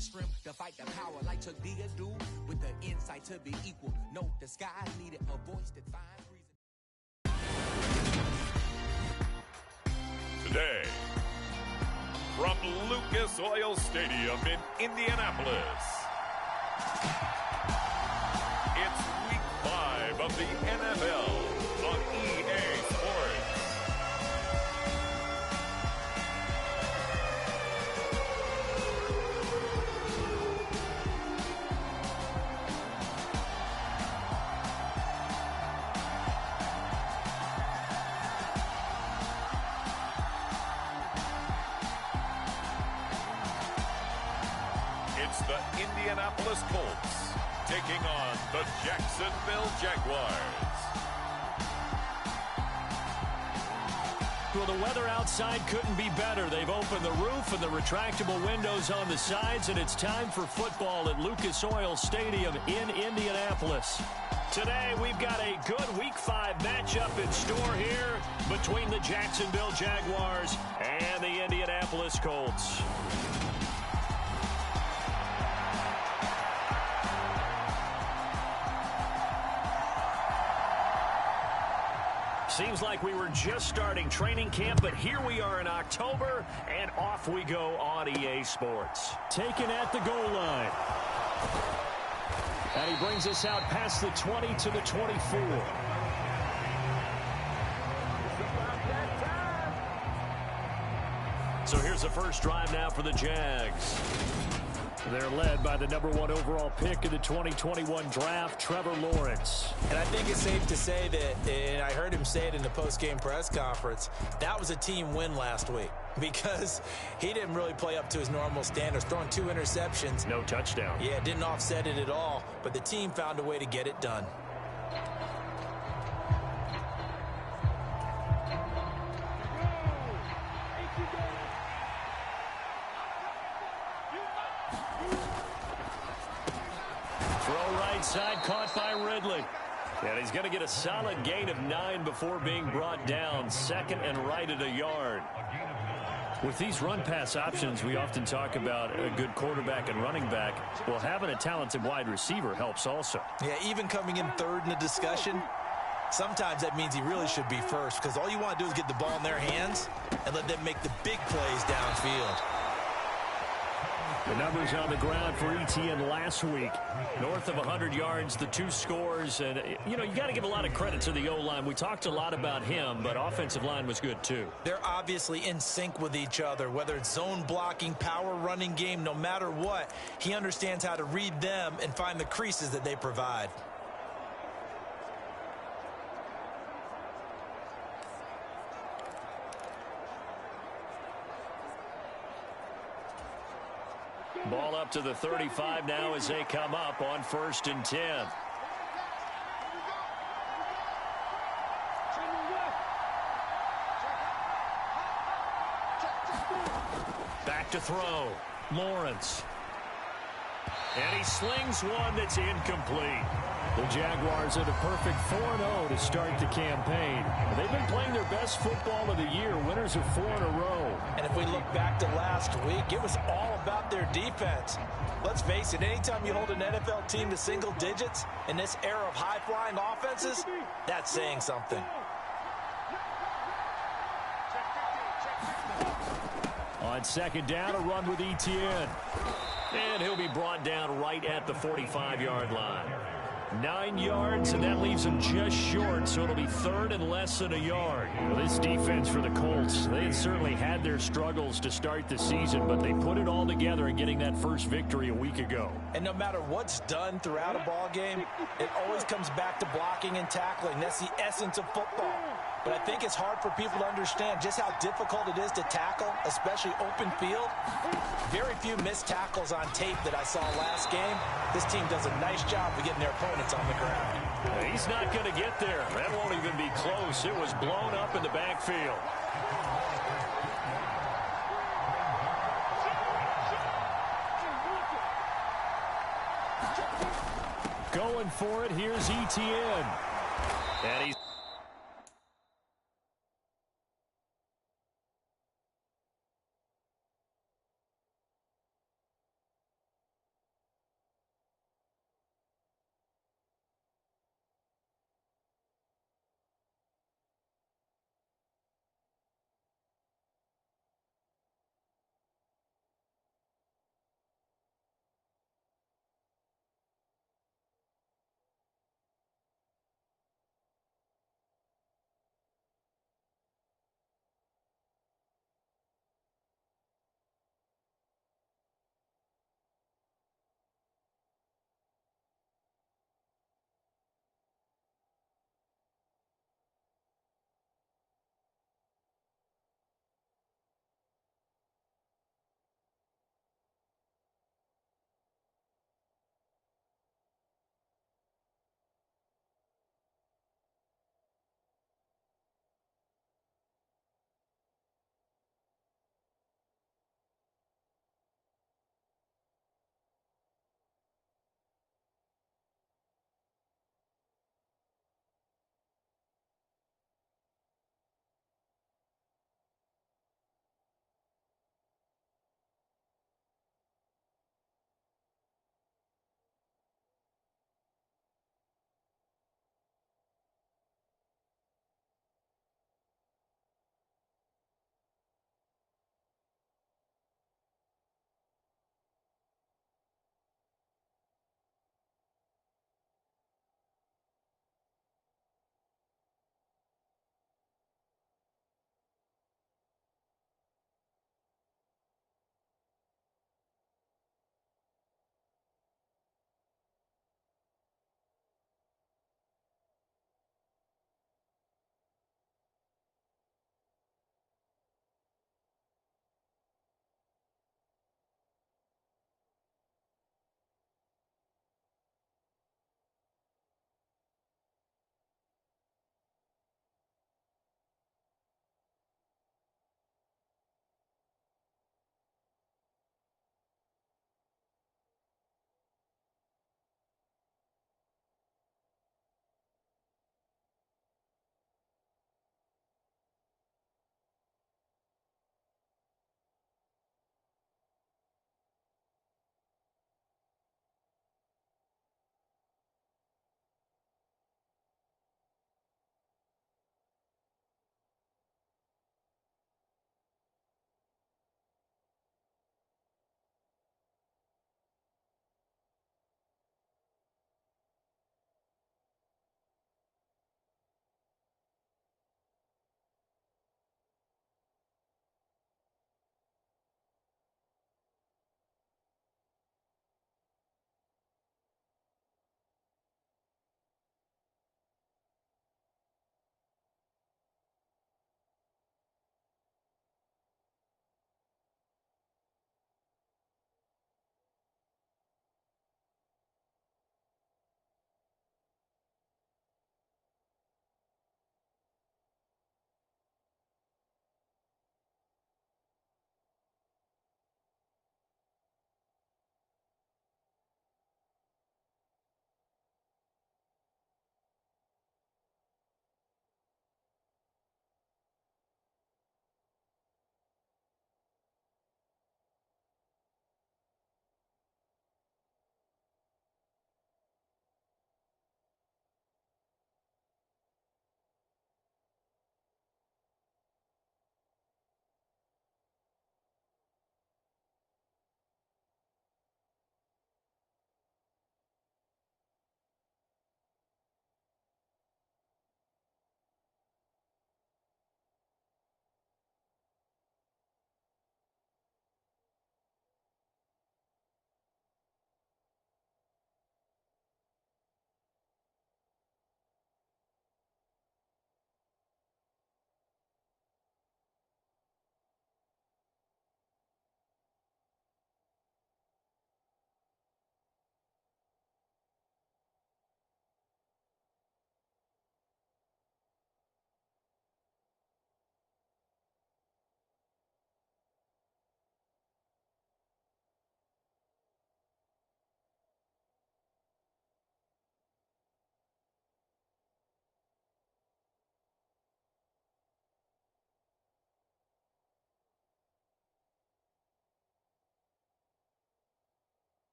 the strength to fight the power like Chuck D do, with the insight to be equal. No, the sky needed a voice that finds reason. Today, from Lucas Oil Stadium in Indianapolis, it's Week 5 of the NFL on EA Sports. It's the Indianapolis Colts taking on the Jacksonville Jaguars. Well, the weather outside couldn't be better. They've opened the roof and the retractable windows on the sides, and it's time for football at Lucas Oil Stadium in Indianapolis. Today, we've got a good Week 5 matchup in store here between the Jacksonville Jaguars and the Indianapolis Colts. Seems like we were just starting training camp, but here we are in October, and off we go on EA Sports. Taken at the goal line. And he brings us out past the 20 to the 24. So here's the first drive now for the Jags. They're led by the #1 overall pick in the 2021 draft, Trevor Lawrence. And I think it's safe to say that, and I heard him say it in the post-game press conference, that was a team win last week because he didn't really play up to his normal standards, throwing 2 interceptions. No touchdown. Yeah, didn't offset it at all, but the team found a way to get it done. Side caught by Ridley. And he's going to get a solid gain of 9 before being brought down. Second and right at a yard. With these run-pass options, we often talk about a good quarterback and running back. Well, having a talented wide receiver helps also. Yeah, even coming in third in the discussion, sometimes that means he really should be first because all you want to do is get the ball in their hands and let them make the big plays downfield. The numbers on the ground for Etienne last week. North of 100 yards, the 2 scores. And, you know, you got to give a lot of credit to the O-line. We talked a lot about him, but offensive line was good too. They're obviously in sync with each other, whether it's zone blocking, power running game, no matter what. He understands how to read them and find the creases that they provide. Ball up to the 35 now as they come up on 1st and 10. Back to throw. Lawrence. And he slings one that's incomplete. The Jaguars at a perfect 4-0 to start the campaign. They've been playing their best football of the year. Winners of 4 in a row. And if we look back to last week, it was all about their defense. Let's face it, anytime you hold an NFL team to single digits in this era of high-flying offenses, that's saying something. On 2nd down, a run with Etienne. And he'll be brought down right at the 45-yard line. 9 yards, and that leaves him just short, so it'll be 3rd and less than a yard. Well, this defense for the Colts, they had certainly had their struggles to start the season, but they put it all together in getting that first victory a week ago. And no matter what's done throughout a ball game, it always comes back to blocking and tackling. That's the essence of football. But I think it's hard for people to understand just how difficult it is to tackle, especially open field. Very few missed tackles on tape that I saw last game. This team does a nice job of getting their opponents on the ground. He's not going to get there. That won't even be close. It was blown up in the backfield. Going for it, here's Etienne. And he's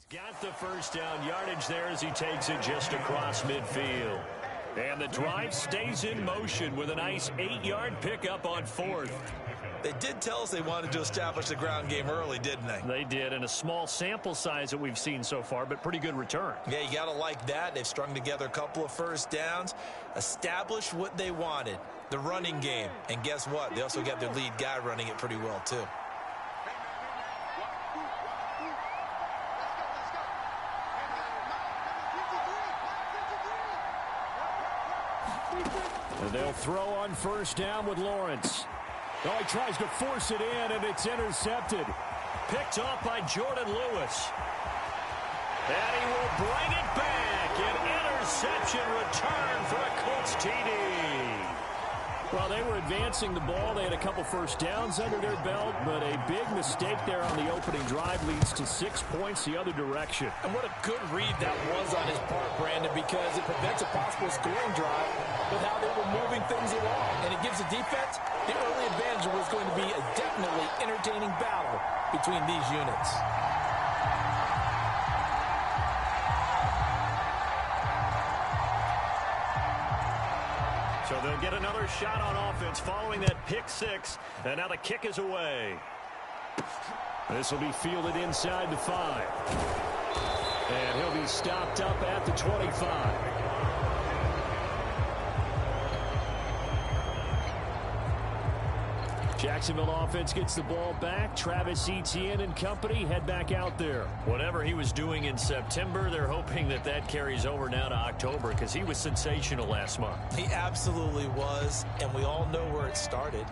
Got the first down yardage there as he takes it just across midfield. And the drive stays in motion with a nice 8-yard pickup on 4th. They did tell us they wanted to establish the ground game early, didn't they? They did, in a small sample size that we've seen so far, but pretty good return. Yeah, you got to like that. They've strung together a couple of first downs, established what they wanted, the running game. And guess what? They also got their lead guy running it pretty well, too. And they'll throw on first down with Lawrence. Oh, he tries to force it in, and it's intercepted. Picked off by Jordan Lewis. And he will bring it back. An interception return for a Colts TD. Well, they were advancing the ball. They had a couple first downs under their belt, but a big mistake there on the opening drive leads to 6 points the other direction. And what a good read that was on his part, Brandon, because it prevents a possible scoring drive with how they were moving things along. And it gives the defense the early advantage. Was going to be a definitely entertaining battle between these units. So they'll get another shot on offense following that pick 6. And now the kick is away. This will be fielded inside the 5. And he'll be stopped up at the 25. Jacksonville offense gets the ball back. Travis Etienne and company head back out there. Whatever he was doing in September, they're hoping that that carries over now to October because he was sensational last month. He absolutely was, and we all know where it started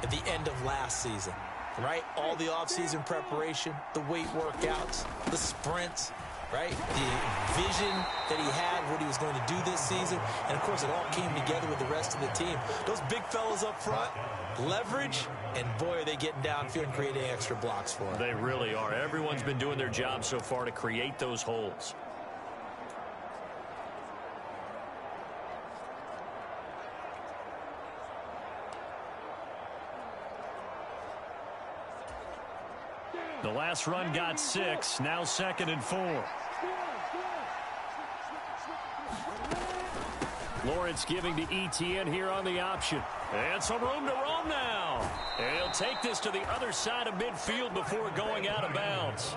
at the end of last season, right? All the offseason preparation, the weight workouts, the sprints, right? The vision that he had, what he was going to do this season, and of course it all came together with the rest of the team. Those big fellas up front, leverage, and boy, are they getting downfield and creating extra blocks for him. They really are. Everyone's been doing their job so far to create those holes. The last run got 6, now 2nd and 4. Lawrence giving to Etienne here on the option. And some room to roam now. And he'll take this to the other side of midfield before going out of bounds.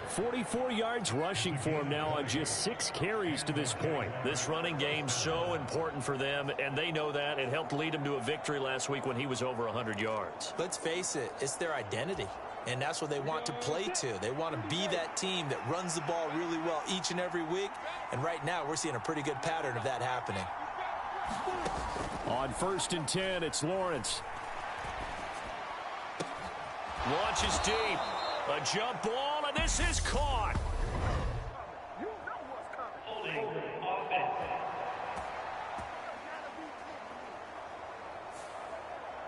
44 yards rushing for him now on just 6 carries to this point. This running game's so important for them, and they know that. It helped lead them to a victory last week when he was over 100 yards. Let's face it, it's their identity. And that's what they want to play to. They want to be that team that runs the ball really well each and every week. And right now, we're seeing a pretty good pattern of that happening. On 1st and 10, it's Lawrence. Launches deep. A jump ball, and this is caught.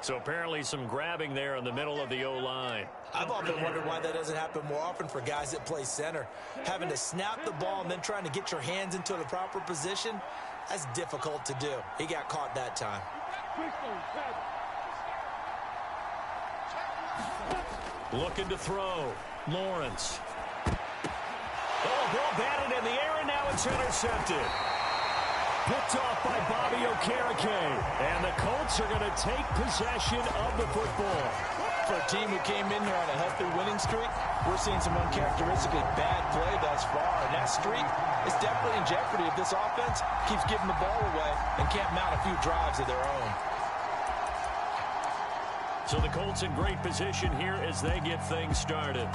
So apparently some grabbing there in the middle of the O-line. I've often wondered why that doesn't happen more often for guys that play center. Having to snap the ball and then trying to get your hands into the proper position, that's difficult to do. He got caught that time. Looking to throw. Lawrence. Oh, ball batted in the air, and now it's intercepted. Picked off by Bobby Okereke. And the Colts are going to take possession of the football. For a team who came in here on a healthy winning streak, we're seeing some uncharacteristically bad play thus far. And that streak is definitely in jeopardy if this offense keeps giving the ball away and can't mount a few drives of their own. So the Colts in great position here as they get things started.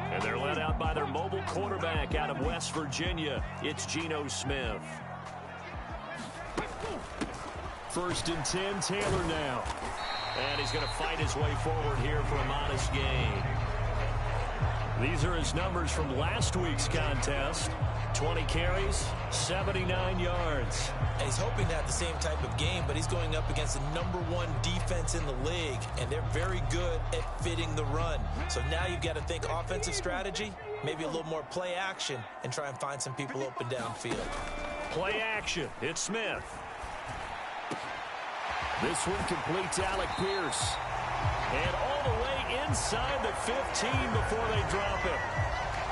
And they're led out by their mobile quarterback out of West Virginia. It's Geno Smith. 1st and 10, Taylor now. And he's going to fight his way forward here for a modest gain. These are his numbers from last week's contest. 20 carries, 79 yards. And he's hoping to have the same type of game, but he's going up against the #1 defense in the league, and they're very good at fitting the run. So now you've got to think offensive strategy, maybe a little more play action, and try and find some people open downfield. Play action. It's Smith. This one completes Alec Pierce. And all the way inside the 15 before they drop it.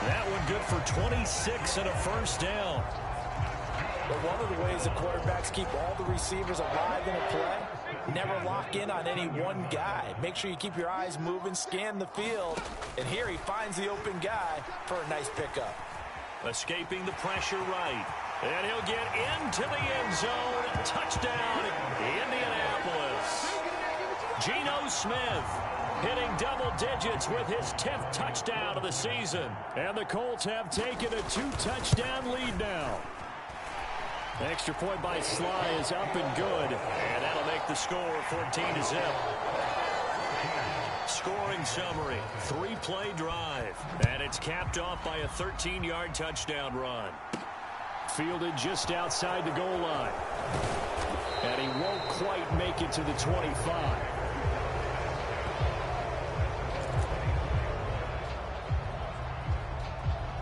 That one good for 26 and a first down. But one of the ways the quarterbacks keep all the receivers alive in a play, never lock in on any one guy. Make sure you keep your eyes moving, scan the field, and here he finds the open guy for a nice pickup. Escaping the pressure right, and he'll get into the end zone. Touchdown, Indianapolis. Geno Smith hitting double digits with his 10th touchdown of the season. And the Colts have taken a 2-touchdown lead now. The extra point by Sly is up and good. And that'll make the score 14-0. Scoring summary, 3-play drive. And it's capped off by a 13-yard touchdown run. Fielded just outside the goal line. And he won't quite make it to the 25.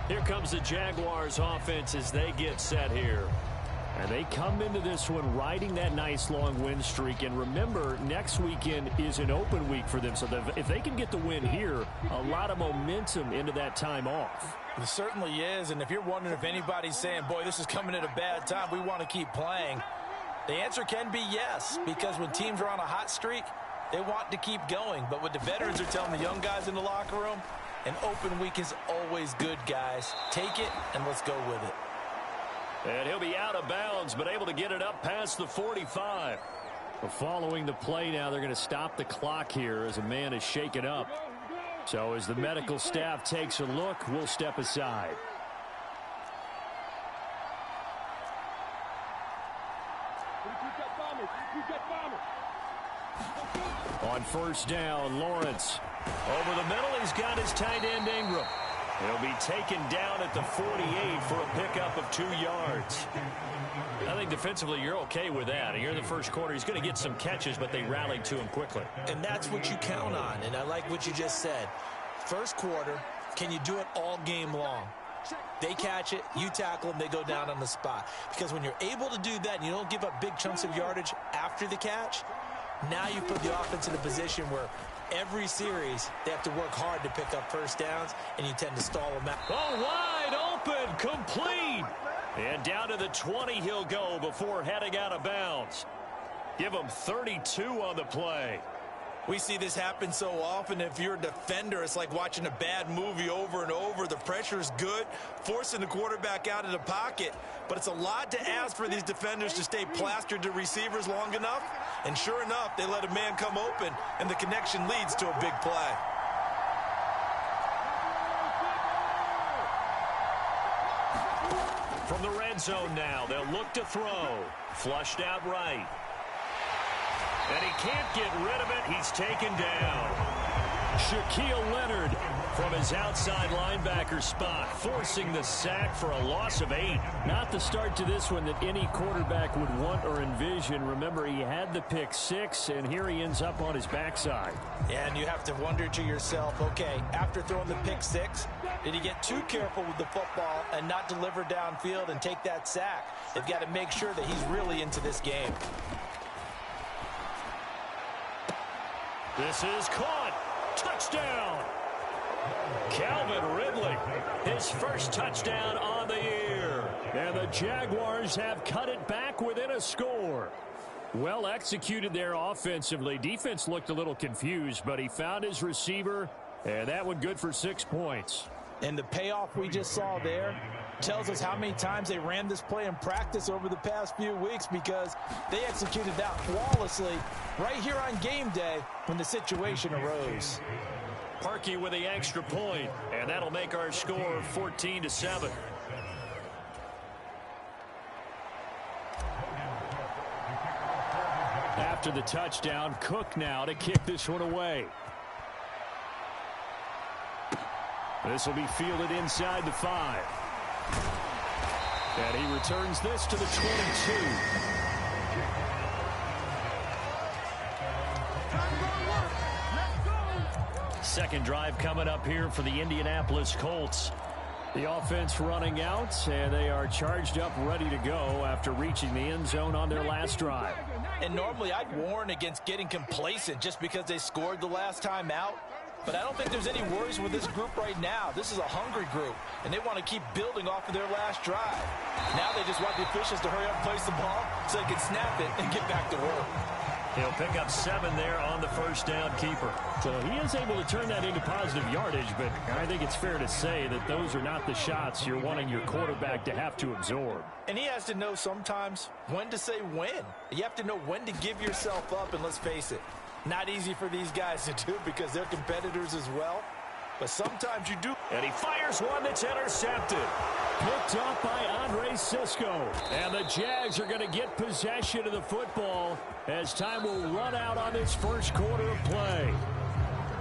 Here comes the Jaguars offense as they get set here. And they come into this one riding that nice long win streak. And remember, next weekend is an open week for them. So if they can get the win here, a lot of momentum into that time off. It certainly is. And if you're wondering if anybody's saying, boy, this is coming at a bad time, we want to keep playing, the answer can be yes. Because when teams are on a hot streak, they want to keep going. But what the veterans are telling the young guys in the locker room, an open week is always good, guys. Take it, and let's go with it. And he'll be out of bounds, but able to get it up past the 45. Well, following the play now, they're going to stop the clock here as a man is shaken up. So as the medical staff takes a look, we'll step aside. On first down, Lawrence. Over the middle, he's got his tight end Ingram. He'll be taken down at the 48 for a pickup of 2 yards. I think defensively you're okay with that. Here in the first quarter, he's going to get some catches, but they rallied to him quickly. And that's what you count on, and I like what you just said. First quarter, can you do it all game long? They catch it, you tackle them, they go down on the spot. Because when you're able to do that and you don't give up big chunks of yardage after the catch, now you put the offense in a position where every series they have to work hard to pick up first downs, and you tend to stall them out. Oh, wide open, complete. And down to the 20 he'll go before heading out of bounds. Give him 32 on the play. We see this happen so often. If you're a defender, it's like watching a bad movie over and over. The pressure is good, forcing the quarterback out of the pocket. But it's a lot to ask for these defenders to stay plastered to receivers long enough. And sure enough, they let a man come open, and the connection leads to a big play. From the red zone now, they'll look to throw. Flushed out right. And he can't get rid of it. He's taken down. Shaquille Leonard from his outside linebacker spot, forcing the sack for a loss of 8. Not the start to this one that any quarterback would want or envision. Remember, he had the pick 6, and here he ends up on his backside. Yeah, and you have to wonder to yourself, okay, after throwing the pick 6, did he get too careful with the football and not deliver downfield and take that sack? They've got to make sure that he's really into this game. This is caught. Touchdown. Calvin Ridley, his first touchdown on the year. And the Jaguars have cut it back within a score. Well executed there offensively. Defense looked a little confused, but he found his receiver, and that one good for 6 points. And the payoff we just saw there tells us how many times they ran this play in practice over the past few weeks, because they executed that flawlessly right here on game day when the situation arose. Parkey with the extra point, and that'll make our score 14-7. After the touchdown, Cook now to kick this one away. This will be fielded inside the 5. And he returns this to the 22. Second drive coming up here for the Indianapolis Colts. The offense running out, and they are charged up, ready to go after reaching the end zone on their last drive. And normally I'd warn against getting complacent just because they scored the last time out. But I don't think there's any worries with this group right now. This is a hungry group, and they want to keep building off of their last drive. Now they just want the officials to hurry up and place the ball so they can snap it and get back to work. He'll pick up 7 there on the first down keeper. So he is able to turn that into positive yardage, but I think it's fair to say that those are not the shots you're wanting your quarterback to have to absorb. And he has to know sometimes when to say when. You have to know when to give yourself up, and let's face it, not easy for these guys to do because they're competitors as well. But sometimes you do. And he fires one that's intercepted. Picked up by Andre Cisco. And the Jags are going to get possession of the football as time will run out on this first quarter of play.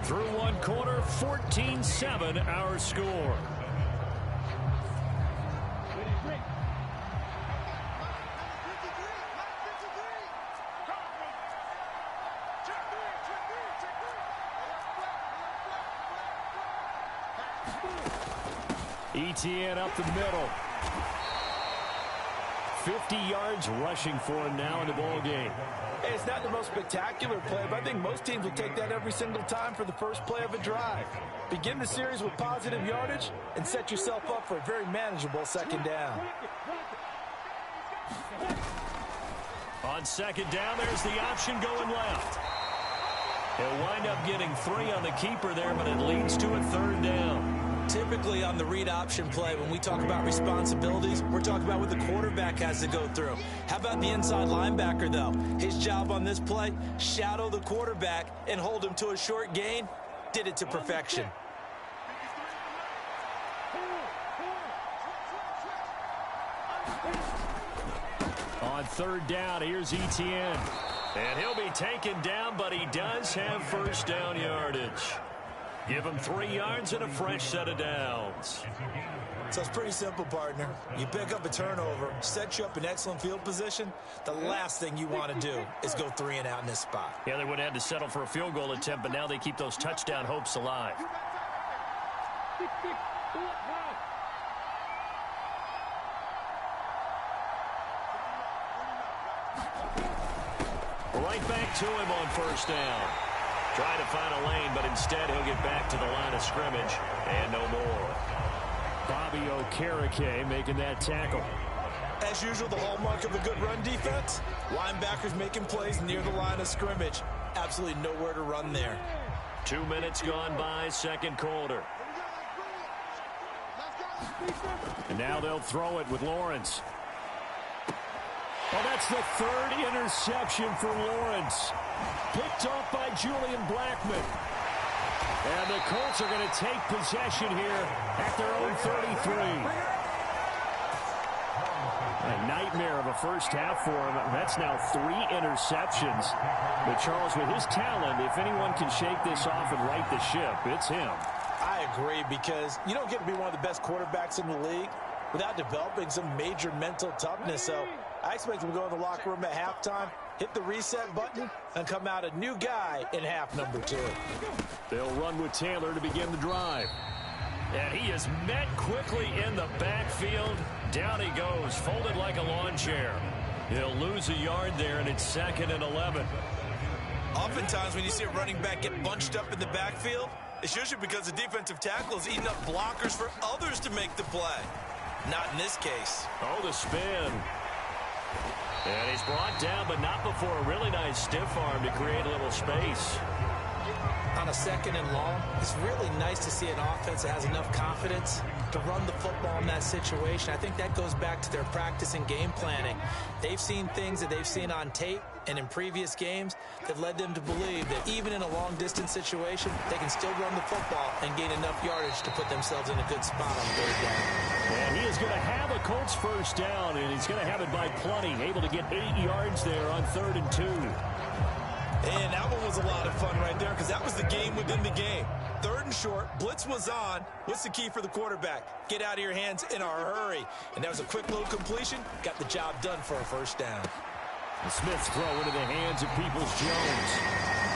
Through one quarter, 14-7 our score. ETN up the middle. 50 yards rushing for him now in the ball game. Hey, it's not the most spectacular play, but I think most teams will take that every single time for the first play of a drive. Begin the series with positive yardage and set yourself up for a very manageable second down. On second down, there's the option going left. He'll wind up getting 3 on the keeper there, but it leads to a third down. Typically on the read option play, when we talk about responsibilities, we're talking about what the quarterback has to go through. How about the inside linebacker, though? His job on this play, shadow the quarterback and hold him to a short gain. Did it to perfection. On third down, here's ETN. And he'll be taken down, but he does have first down yardage. Give him 3 yards and a fresh set of downs. So it's pretty simple, partner. You pick up a turnover, set you up in excellent field position. The last thing you want to do is go 3 and out in this spot. Yeah, they would have had to settle for a field goal attempt, but now they keep those touchdown hopes alive. Right back to him on first down. Trying to find a lane, but instead he'll get back to the line of scrimmage and no more. Bobby Okereke making that tackle. As usual, the hallmark of a good run defense, linebackers making plays near the line of scrimmage. Absolutely nowhere to run there. 2 minutes gone by, second quarter. And now they'll throw it with Lawrence. Well, that's the 3rd interception for Lawrence. Picked off by Julian Blackman. And the Colts are going to take possession here at their own 33. A nightmare of a first half for him. That's now 3 interceptions. But Charles, with his talent, if anyone can shake this off and right the ship, it's him. I agree, because you don't get to be one of the best quarterbacks in the league without developing some major mental toughness. So I expect him to go in the locker room at halftime, hit the reset button, and come out a new guy in half number 2. They'll run with Taylor to begin the drive. And he is met quickly in the backfield. Down he goes, folded like a lawn chair. He'll lose a yard there, and it's 2nd and 11. Oftentimes when you see a running back get bunched up in the backfield, it's usually because the defensive tackle is eating up blockers for others to make the play. Not in this case. Oh, the spin. And he's brought down, but not before a really nice stiff arm to create a little space. On a 2nd and long, it's really nice to see an offense that has enough confidence to run the football in that situation. I think that goes back to their practice and game planning. They've seen things that they've seen on tape and in previous games that led them to believe that even in a long-distance situation, they can still run the football and gain enough yardage to put themselves in a good spot on 3rd down. And he is going to have a Colts first down, and he's going to have it by plenty. Able to get 8 yards there on 3rd and 2. And that one was a lot of fun right there, because that was the game within the game. 3rd and short, blitz was on. What's the key for the quarterback? Get out of your hands in a hurry. And that was a quick little completion. Got the job done for a first down. The Smiths throw into the hands of Peoples-Jones.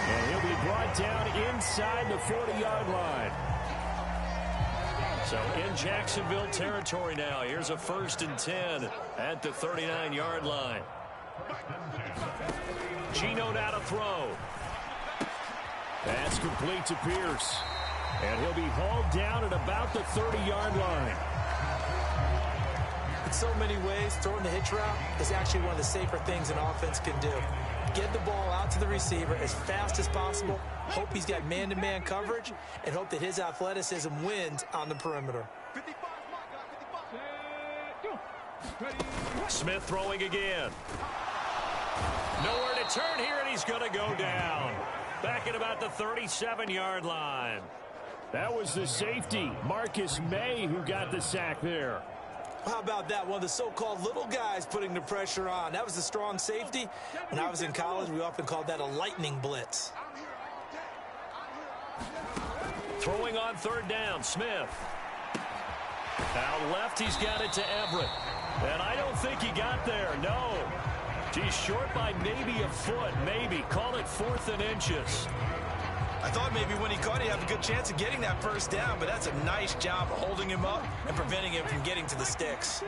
And he'll be brought down inside the 40-yard line. So in Jacksonville territory now. Here's a 1st and 10 at the 39-yard line. Geno now to throw. That's complete to Pierce. And he'll be hauled down at about the 30-yard line. In so many ways, throwing the hitch route is actually one of the safer things an offense can do. Get the ball out to the receiver as fast as possible, hope he's got man-to-man coverage, and hope that his athleticism wins on the perimeter. Smith throwing again. Nowhere to turn here, and he's going to go down. Back at about the 37-yard line. That was the safety, Marcus May, who got the sack there. How about that? One of the so-called little guys putting the pressure on. That was a strong safety. When I was in college, we often called that a lightning blitz. Throwing on third down, Smith. Out left, he's got it to Everett. And I don't think he got there, no. He's short by maybe a foot, maybe. Call it 4th and inches. I thought maybe when he caught it, he'd have a good chance of getting that first down, but that's a nice job of holding him up and preventing him from getting to the sticks.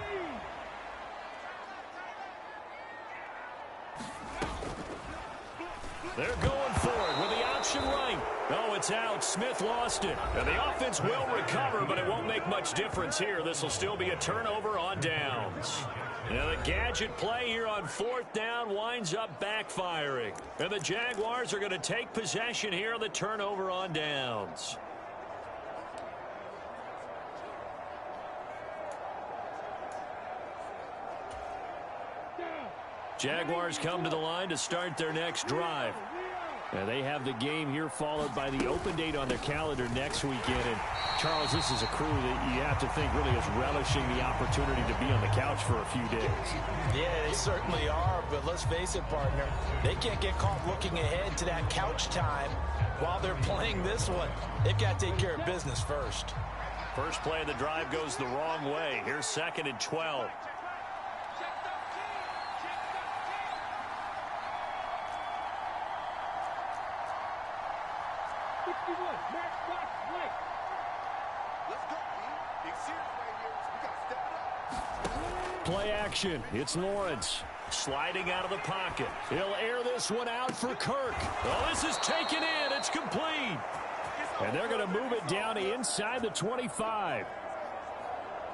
They're going for it with the option right. Oh, it's out. Smith lost it. And the offense will recover, but it won't make much difference here. This will still be a turnover on downs. Now the gadget play here on 4th down winds up backfiring. And the Jaguars are going to take possession here on the turnover on downs. Jaguars come to the line to start their next drive. And they have the game here followed by the open date on their calendar next weekend. And Charles, this is a crew that you have to think really is relishing the opportunity to be on the couch for a few days. Yeah, they certainly are, but let's face it, partner. They can't get caught looking ahead to that couch time while they're playing this one. They've got to take care of business first. First play of the drive goes the wrong way. Here's 2nd and 12. Play action. It's Lawrence sliding out of the pocket. He'll air this one out for Kirk. Oh, this is taken in. It's complete. And they're going to move it down to inside the 25.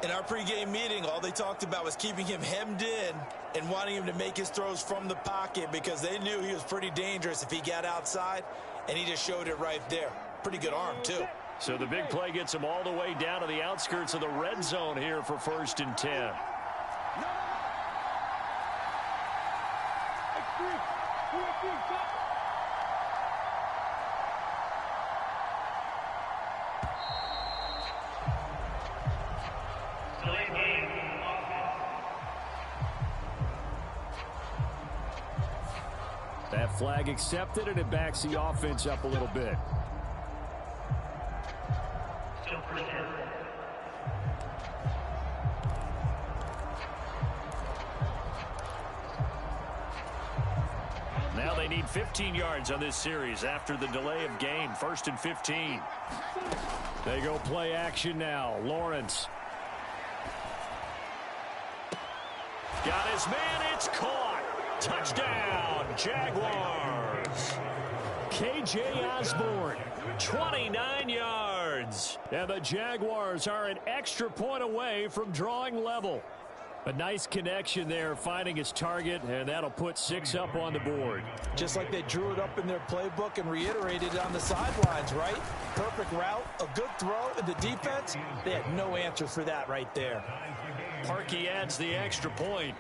In our pregame meeting, all they talked about was keeping him hemmed in and wanting him to make his throws from the pocket because they knew he was pretty dangerous if he got outside, and he just showed it right there. Pretty good arm, too. So the big play gets him all the way down to the outskirts of the red zone here for 1st and 10. That flag accepted, and it backs the offense up a little bit. Now they need 15 yards on this series after the delay of game. 1st and 15. They go play action now. Lawrence. Got his man. It's caught. Touchdown, Jaguars. K.J. Osborne, 29 yards. And the Jaguars are an extra point away from drawing level. A nice connection there, finding his target, and that'll put 6 up on the board. Just like they drew it up in their playbook and reiterated it on the sidelines, right? Perfect route, a good throw, and the defense, they had no answer for that right there. Parkey adds the extra point.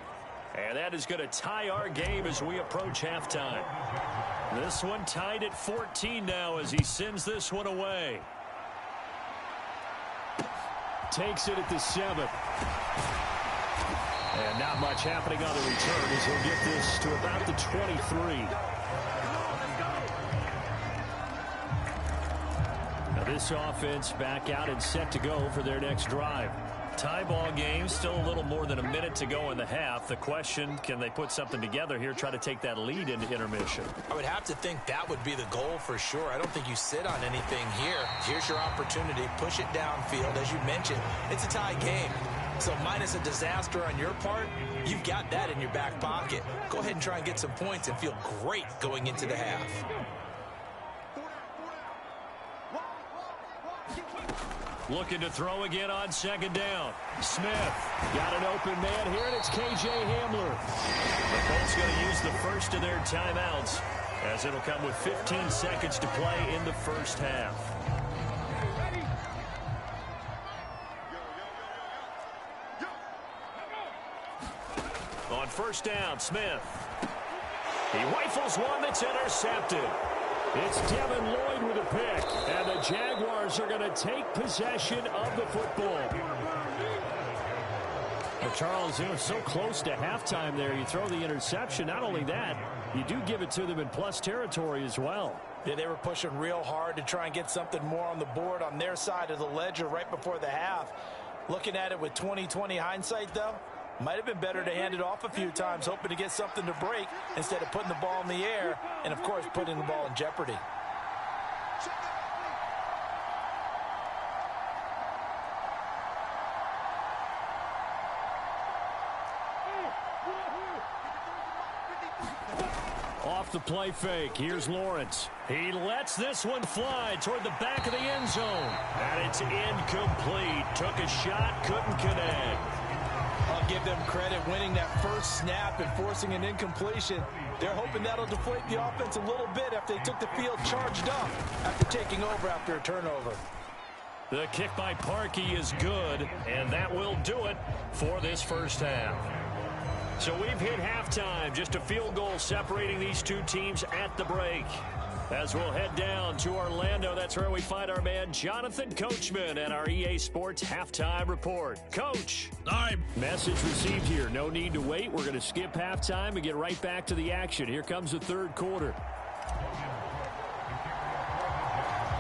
And that is going to tie our game as we approach halftime. This one tied at 14 now as he sends this one away. Takes it at the 7. And not much happening on the return as he'll get this to about the 23. Now this offense back out and set to go for their next drive. Tie ball game, still a little more than a minute to go in the half. The question, can they put something together here, try to take that lead into intermission? I would have to think that would be the goal for sure. I don't think you sit on anything here. Here's your opportunity. Push it downfield. As you mentioned, it's a tie game. So minus a disaster on your part, you've got that in your back pocket. Go ahead and try and get some points and feel great going into the half. Looking to throw again on second down. Smith got an open man here, and it's K.J. Hamler. The Colts going to use the first of their timeouts, as it'll come with 15 seconds to play in the first half. On first down, Smith. He rifles one that's intercepted. It's Devin Lloyd with a pick, and the Jaguars are going to take possession of the football. Well, Charles, it was so close to halftime there. You throw the interception. Not only that, you do give it to them in plus territory as well. Yeah, they were pushing real hard to try and get something more on the board on their side of the ledger right before the half. Looking at it with 20/20 hindsight, though, might have been better to hand it off a few times, hoping to get something to break instead of putting the ball in the air and, of course, putting the ball in jeopardy. Off the play fake, here's Lawrence. He lets this one fly toward the back of the end zone. And it's incomplete. Took a shot, couldn't connect. I'll give them credit winning that first snap and forcing an incompletion. They're hoping that'll deflate the offense a little bit after they took the field charged up after taking over after a turnover. The kick by Parkey is good, and that will do it for this first half. So we've hit halftime, just a field goal separating these two teams at the break. As we'll head down to Orlando, that's where we find our man Jonathan Coachman and our EA Sports Halftime Report. Coach. Message received here. No need to wait. We're going to skip halftime and get right back to the action. Here comes the third quarter.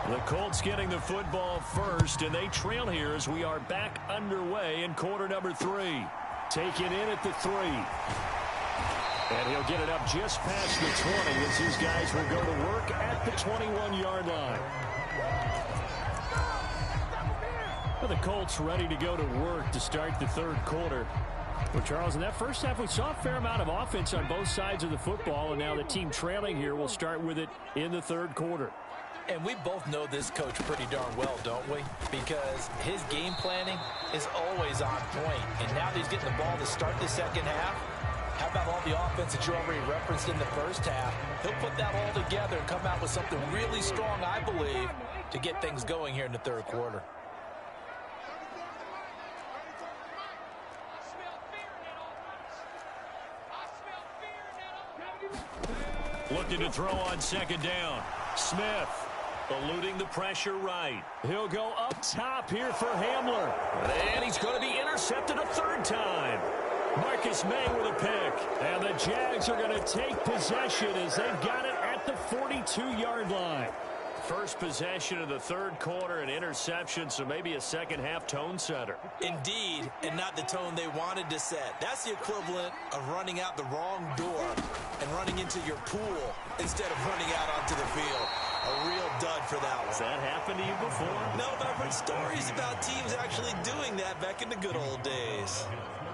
The Colts getting the football first, and they trail here as we are back underway in quarter number 3. Taken in at the 3. And he'll get it up just past the 20 as his guys will go to work at the 21-yard line. Well, the Colts ready to go to work to start the third quarter. Well, Charles, in that first half, we saw a fair amount of offense on both sides of the football, and now the team trailing here will start with it in the third quarter. And we both know this coach pretty darn well, don't we? Because his game planning is always on point. And now that he's getting the ball to start the second half, how about all the offense that you already referenced in the first half? He'll put that all together and come out with something really strong, I believe, to get things going here in the third quarter. Looking to throw on second down. Smith eluding the pressure right. He'll go up top here for Hamler. And he's going to be intercepted a third time. Marcus May with a pick. And the Jags are going to take possession as they've got it at the 42-yard line. First possession of the third quarter, an interception, so maybe a second-half tone setter. Indeed, and not the tone they wanted to set. That's the equivalent of running out the wrong door and running into your pool instead of running out onto the field. A real dud for that one. Has that happened to you before? No, but I've heard stories about teams actually doing that back in the good old days.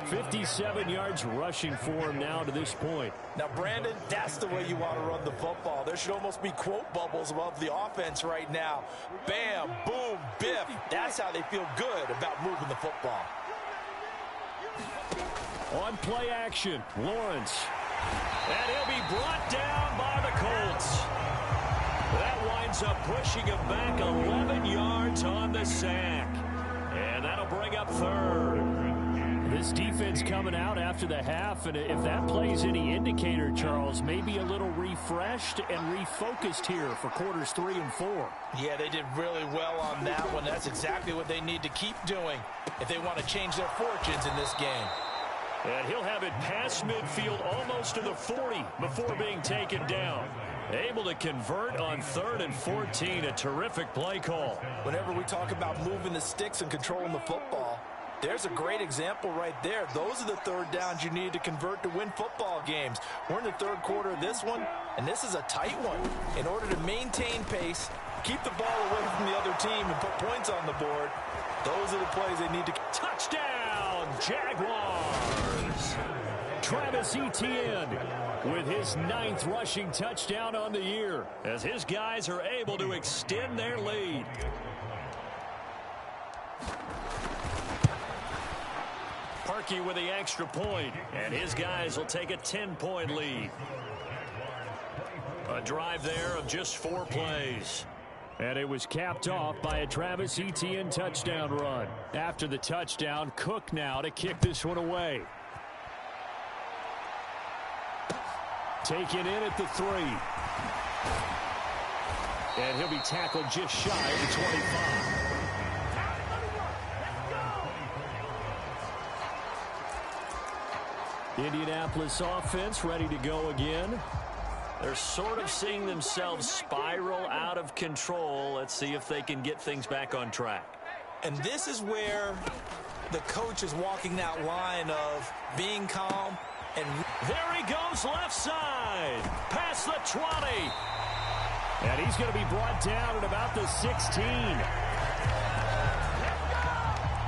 57 yards rushing for him now to this point. Now, Brandon, that's the way you want to run the football. There should almost be quote bubbles above the offense right now. Bam, boom, biff. That's how they feel good about moving the football. On play action, Lawrence. And he'll be brought down by the Colts. That winds up pushing him back 11 yards on the sack. And that'll bring up third. This defense coming out after the half, and if that plays any indicator, Charles, maybe a little refreshed and refocused here for quarters 3 and 4. Yeah, they did really well on that one. That's exactly what they need to keep doing if they want to change their fortunes in this game. And he'll have it past midfield almost to the 40 before being taken down. Able to convert on 3rd and 14, a terrific play call. Whenever we talk about moving the sticks and controlling the football, there's a great example right there. Those are the third downs you need to convert to win football games. We're in the third quarter of this one, and this is a tight one. In order to maintain pace, keep the ball away from the other team, and put points on the board, those are the plays they need to... Touchdown, Jaguars! Travis Etienne with his 9th rushing touchdown on the year as his guys are able to extend their lead. rookie with the extra point, and his guys will take a 10-point lead. A drive there of just 4 plays. And it was capped off by a Travis Etienne touchdown run. After the touchdown, Cook now to kick this one away. Taken in at the 3. And he'll be tackled just shy of the 25. Indianapolis offense ready to go again. They're sort of seeing themselves spiral out of control. Let's see if they can get things back on track. And this is where the coach is walking that line of being calm. And there he goes left side. Past the 20. And he's going to be brought down at about the 16.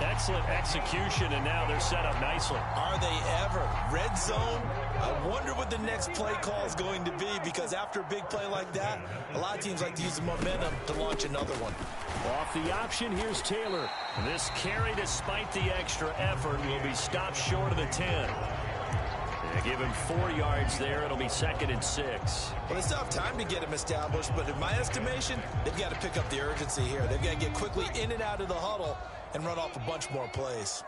Excellent execution, and now they're set up nicely. Are they ever? Red zone? I wonder what the next play call is going to be, because after a big play like that, a lot of teams like to use the momentum to launch another one. Off the option, here's Taylor. This carry, despite the extra effort, will be stopped short of the 10. They give him 4 yards there. It'll be 2nd and 6. Well, they still have time to get him established, but in my estimation, they've got to pick up the urgency here. They've got to get quickly in and out of the huddle and run off a bunch more plays.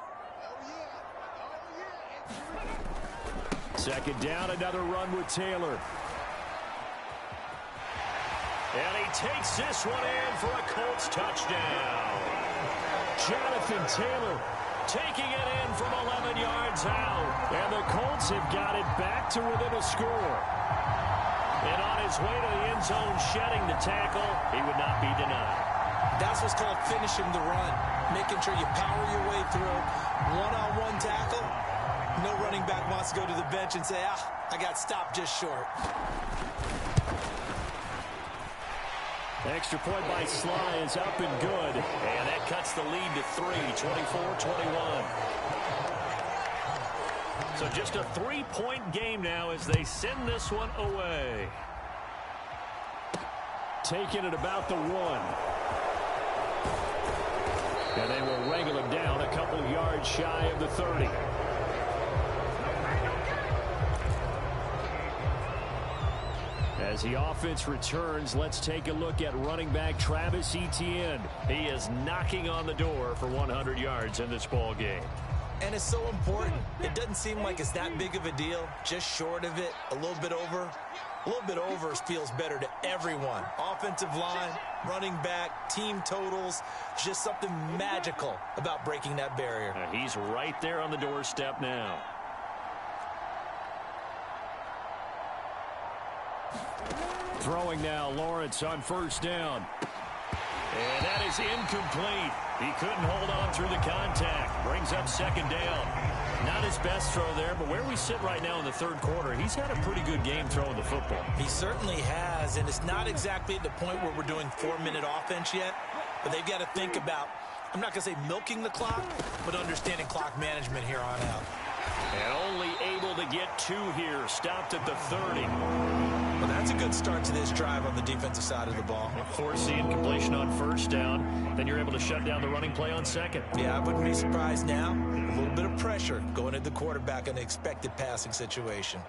2nd down, another run with Taylor. And he takes this one in for a Colts touchdown. Jonathan Taylor taking it in from 11 yards out. And the Colts have got it back to within a score. And on his way to the end zone, shedding the tackle, he would not be denied. That's what's called finishing the run, making sure you power your way through. One-on-one tackle. No running back wants to go to the bench and say, I got stopped just short. Extra point by Sly is up and good. And that cuts the lead to 3, 24-21. So just a 3-point game now as they send this one away. Taking it about the 1. And they will wrangle him down a couple of yards shy of the 30. As the offense returns, let's take a look at running back Travis Etienne. He is knocking on the door for 100 yards in this ball game. And it's so important. It doesn't seem like it's that big of a deal. Just short of it, a little bit over. A little bit over feels better to everyone. Offensive line, running back, team totals. Just something magical about breaking that barrier. He's right there on the doorstep now. Throwing now, Lawrence on 1st down. And that is incomplete. He couldn't hold on through the contact. Brings up 2nd down. Not his best throw there, but where we sit right now in the 3rd quarter, he's had a pretty good game throwing the football. He certainly has, and it's not exactly at the point where we're doing 4-minute offense yet, but they've got to think about, I'm not going to say milking the clock, but understanding clock management here on out. And only able to get 2 here, stopped at the 30. Well, that's a good start to this drive on the defensive side of the ball. Force the incompletion on 1st down. Then you're able to shut down the running play on 2nd. Yeah, I wouldn't be surprised now. A little bit of pressure going at the quarterback in an expected passing situation.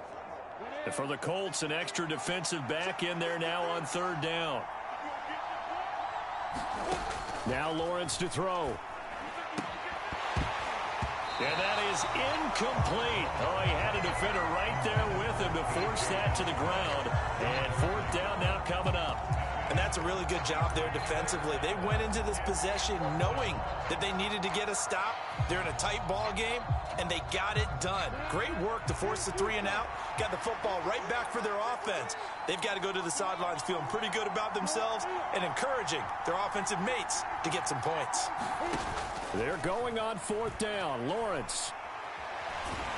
And for the Colts, an extra defensive back in there now on 3rd down. Now Lawrence to throw. And that is incomplete. Oh, he had a defender right there with him to force that to the ground. And 4th down now coming up. And that's a really good job there defensively. They went into this possession knowing that they needed to get a stop. They're in a tight ball game, and they got it done. Great work to force the 3 and out. Got the football right back for their offense. They've got to go to the sidelines feeling pretty good about themselves and encouraging their offensive mates to get some points. They're going on 4th down. Lawrence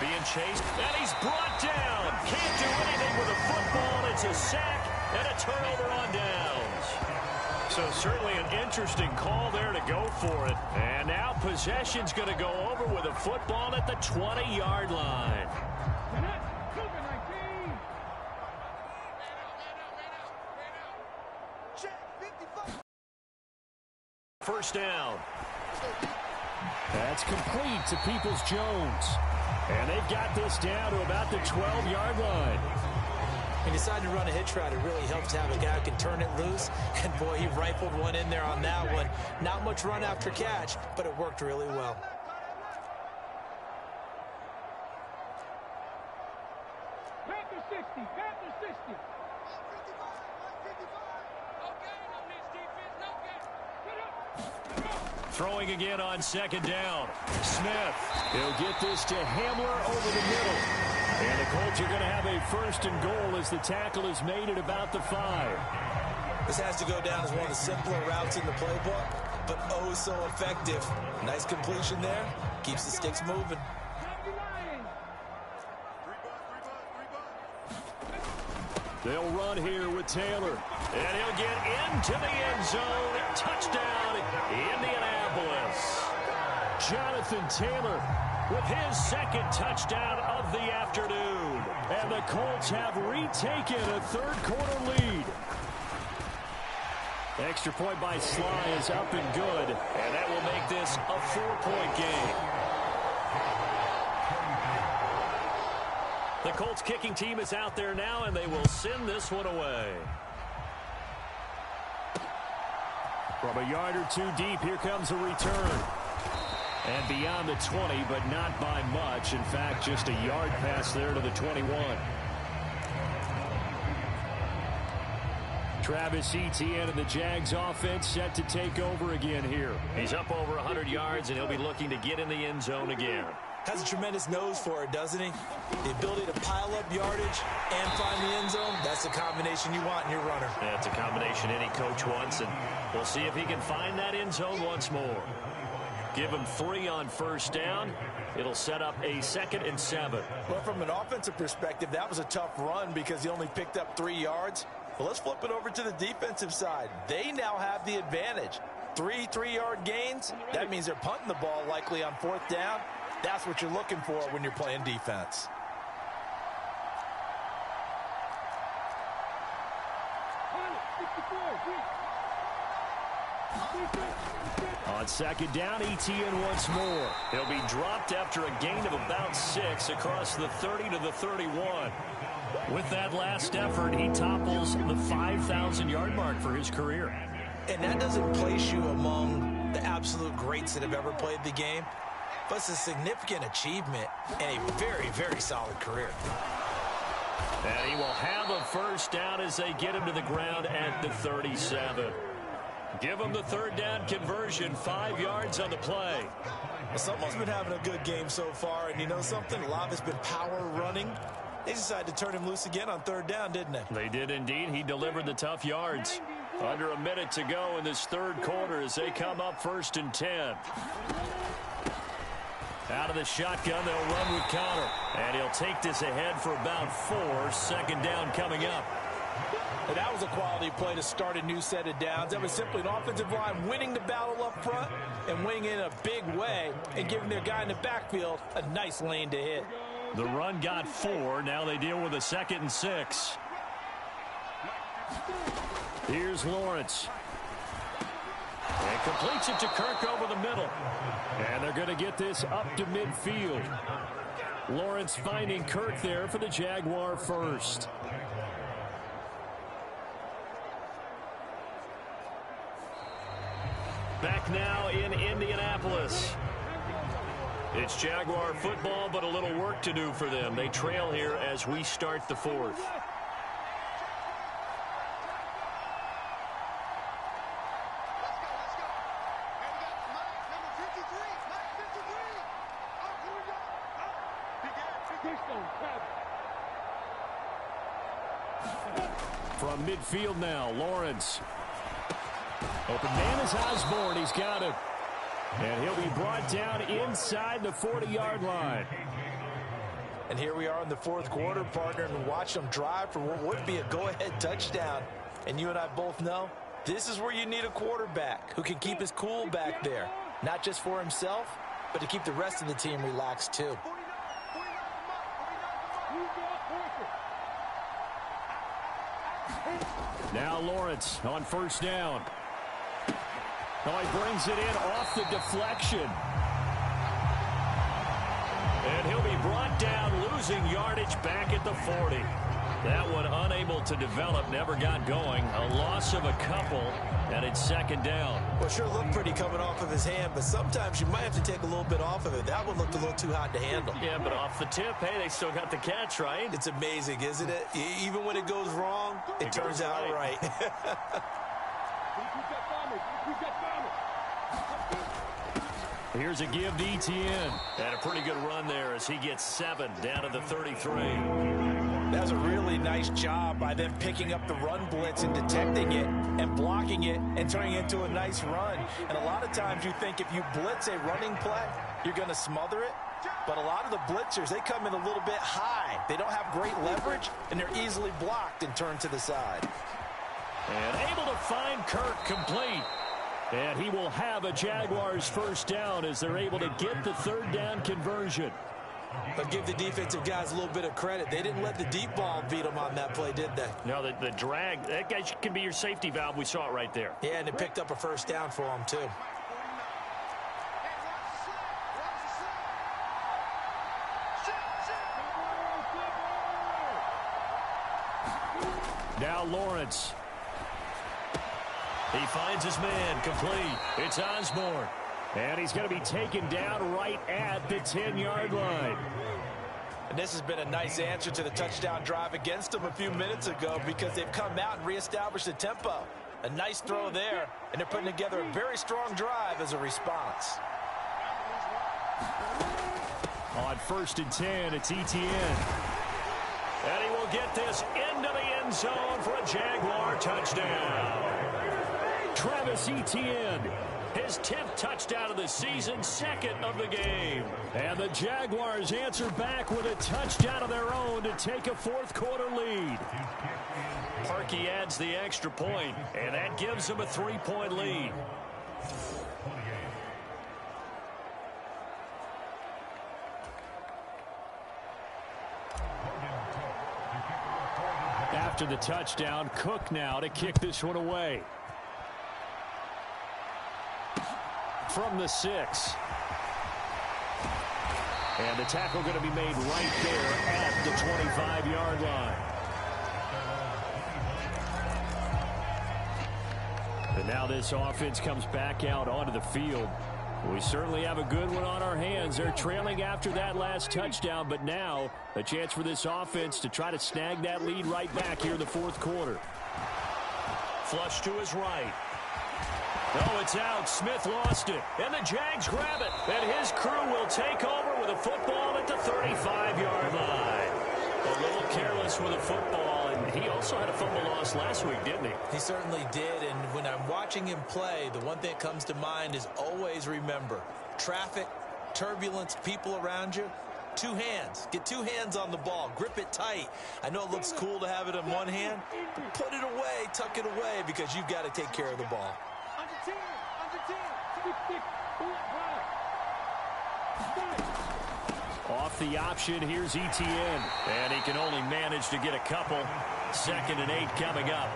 being chased, and he's brought down. Can't do anything with the football. It's a sack and a turnover on downs. So certainly an interesting call there to go for it. And now possession's going to go over with a football at the 20-yard line. First down. That's complete to Peoples-Jones. And they've got this down to about the 12-yard line. He decided to run a hitch route. It really helps to have a guy who can turn it loose. And, boy, he rifled one in there on that one. Not much run after catch, but it worked really well. Panther 60, Panther 60. Throwing again on second down. Smith. He'll get this to Hamler over the middle. And the Colts are going to have a first and goal as the tackle is made at about the 5. This has to go down as one of the simpler routes in the playbook, but oh so effective. Nice completion there. Keeps the sticks moving. They'll run here with Taylor. And he'll get into the end zone. Touchdown, Indianapolis. Jonathan Taylor with his second touchdown of the afternoon. And the Colts have retaken a third-quarter lead. Extra point by Sly is up and good. And that will make this a 4-point game. The Colts kicking team is out there now, and they will send this one away. From a yard or two deep, here comes a return. And beyond the 20, but not by much. In fact, just a yard pass there to the 21. Travis Etienne and the Jags offense set to take over again here. He's up over 100 yards, and he'll be looking to get in the end zone again. Has a tremendous nose for it, doesn't he? The ability to pile up yardage and find the end zone, that's the combination you want in your runner. That's a combination any coach wants, and we'll see if he can find that end zone once more. Give him 3 on first down. It'll set up a 2nd and 7. Well, from an offensive perspective, that was a tough run because he only picked up 3 yards. Well, let's flip it over to the defensive side. They now have the advantage. 3 3-yard gains. That means they're punting the ball likely on 4th down. That's what you're looking for when you're playing defense. On second down, Etienne once more. He'll be dropped after a gain of about 6 across the 30 to the 31. With that last effort, he topples the 5,000-yard mark for his career. And that doesn't place you among the absolute greats that have ever played the game. But it's a significant achievement and a very, very solid career. And he will have a first down as they get him to the ground at the 37. Give him the 3rd down conversion, 5 yards on the play. Well, someone's been having a good game so far, and you know something? A lot of it's been power running. They decided to turn him loose again on 3rd down, didn't they? They did indeed. He delivered the tough yards. Under a minute to go in this 3rd quarter as they come up 1st and 10. Out of the shotgun, they'll run with Connor. And he'll take this ahead for about 4. 2nd down coming up. And that was a quality play to start a new set of downs. That was simply an offensive line winning the battle up front and winning in a big way and giving their guy in the backfield a nice lane to hit. The run got 4. Now they deal with a 2nd and 6. Here's Lawrence. And completes it to Kirk over the middle. And they're going to get this up to midfield. Lawrence finding Kirk there for the Jaguar first. Back now in Indianapolis. It's Jaguar football, but a little work to do for them. They trail here as we start the 4th. From midfield now, Lawrence. Open man is Osborne. He's got it. And he'll be brought down inside the 40-yard line. And here we are in the 4th quarter, partner, and watch them drive for what would be a go-ahead touchdown. And you and I both know this is where you need a quarterback who can keep his cool back there. Not just for himself, but to keep the rest of the team relaxed too. Now Lawrence on 1st down. Oh, he brings it in off the deflection. And he'll be brought down, losing yardage back at the 40. That one unable to develop, never got going. A loss of a couple, and it's second down. Well, sure looked pretty coming off of his hand, but sometimes you might have to take a little bit off of it. That one looked a little too hot to handle. Yeah, but off the tip, hey, they still got the catch, right? It's amazing, isn't it? Even when it goes wrong, it turns out right. Here's a give to Etienne. And a pretty good run there as he gets 7 down to the 33. That was a really nice job by them picking up the run blitz and detecting it and blocking it and turning it into a nice run. And a lot of times you think if you blitz a running play, you're going to smother it. But a lot of the blitzers, they come in a little bit high. They don't have great leverage, and they're easily blocked and turned to the side. And able to find Kirk complete. And he will have a Jaguars first down as they're able to get the third down conversion. But give the defensive guys a little bit of credit. They didn't let the deep ball beat them on that play, did they? No, the drag, that guy can be your safety valve. We saw it right there. Yeah, and they picked up a first down for them, too. Now Lawrence. He finds his man complete. It's Osborne. And he's going to be taken down right at the 10-yard line. And this has been a nice answer to the touchdown drive against them a few minutes ago because they've come out and reestablished the tempo. A nice throw there, and they're putting together a very strong drive as a response. On 1st and 10, it's Etienne. And he will get this into the end zone for a Jaguar touchdown. Travis Etienne, his 10th touchdown of the season, 2nd of the game. And the Jaguars answer back with a touchdown of their own to take a fourth-quarter lead. Parkey adds the extra point, and that gives them a 3-point lead. After the touchdown, Cook now to kick this one away. From the 6. And the tackle going to be made right there at the 25-yard line. And now this offense comes back out onto the field. We certainly have a good one on our hands. They're trailing after that last touchdown, but now a chance for this offense to try to snag that lead right back here in the fourth quarter. Flush to his right. Oh, it's out. Smith lost it. And the Jags grab it. And his crew will take over with a football at the 35-yard line. A little careless with a football, and he also had a fumble loss last week, didn't he? He certainly did, and when I'm watching him play, the one thing that comes to mind is always remember, traffic, turbulence, people around you, 2 hands. Get 2 hands on the ball. Grip it tight. I know it looks cool to have it in one hand, but put it away, tuck it away, because you've got to take care of the ball. Off the option, here's Etienne. And he can only manage to get a couple. 2nd and 8 coming up.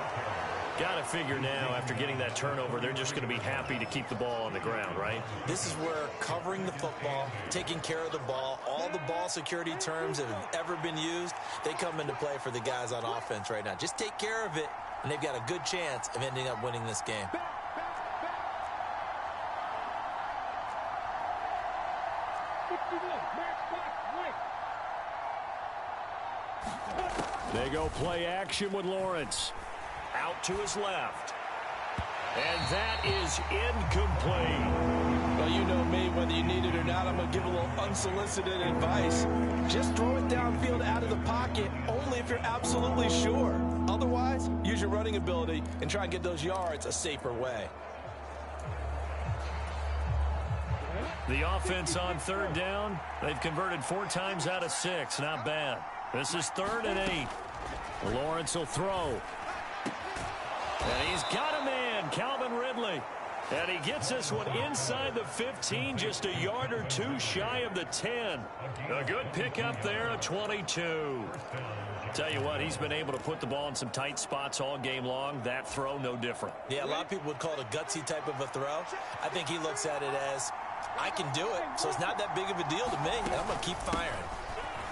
Got to figure now, after getting that turnover, they're just going to be happy to keep the ball on the ground, right? This is where covering the football, taking care of the ball, all the ball security terms that have ever been used, they come into play for the guys on offense right now. Just take care of it, and they've got a good chance of ending up winning this game. They go play action with Lawrence. Out to his left. And that is incomplete. Well, you know me, whether you need it or not, I'm going to give a little unsolicited advice. Just throw it downfield out of the pocket, only if you're absolutely sure. Otherwise, use your running ability and try and get those yards a safer way. The offense on 3rd down, they've converted 4 times out of 6. Not bad. This is 3rd and 8. Lawrence will throw. And he's got a man, Calvin Ridley. And he gets this one inside the 15, just a yard or 2 shy of the 10. A good pickup there, a 22. Tell you what, he's been able to put the ball in some tight spots all game long. That throw, no different. Yeah, a lot of people would call it a gutsy type of a throw. I think he looks at it as I can do it, so it's not that big of a deal to me. I'm going to keep firing.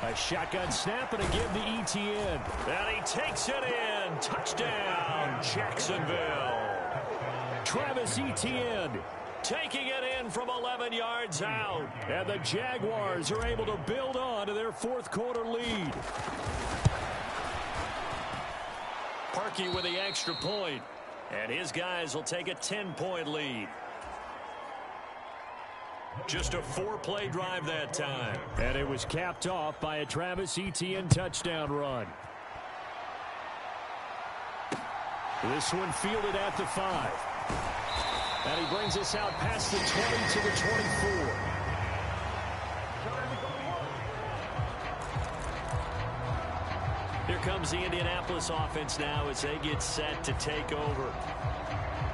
A shotgun snap and a give to Etienne. And he takes it in. Touchdown, Jacksonville. Travis Etienne taking it in from 11 yards out. And the Jaguars are able to build on to their fourth quarter lead. Parkey with the extra point. And his guys will take a 10-point lead. Just a 4-play drive that time. And it was capped off by a Travis Etienne touchdown run. This one fielded at the 5. And he brings us out past the 20 to the 24. Here comes the Indianapolis offense now as they get set to take over.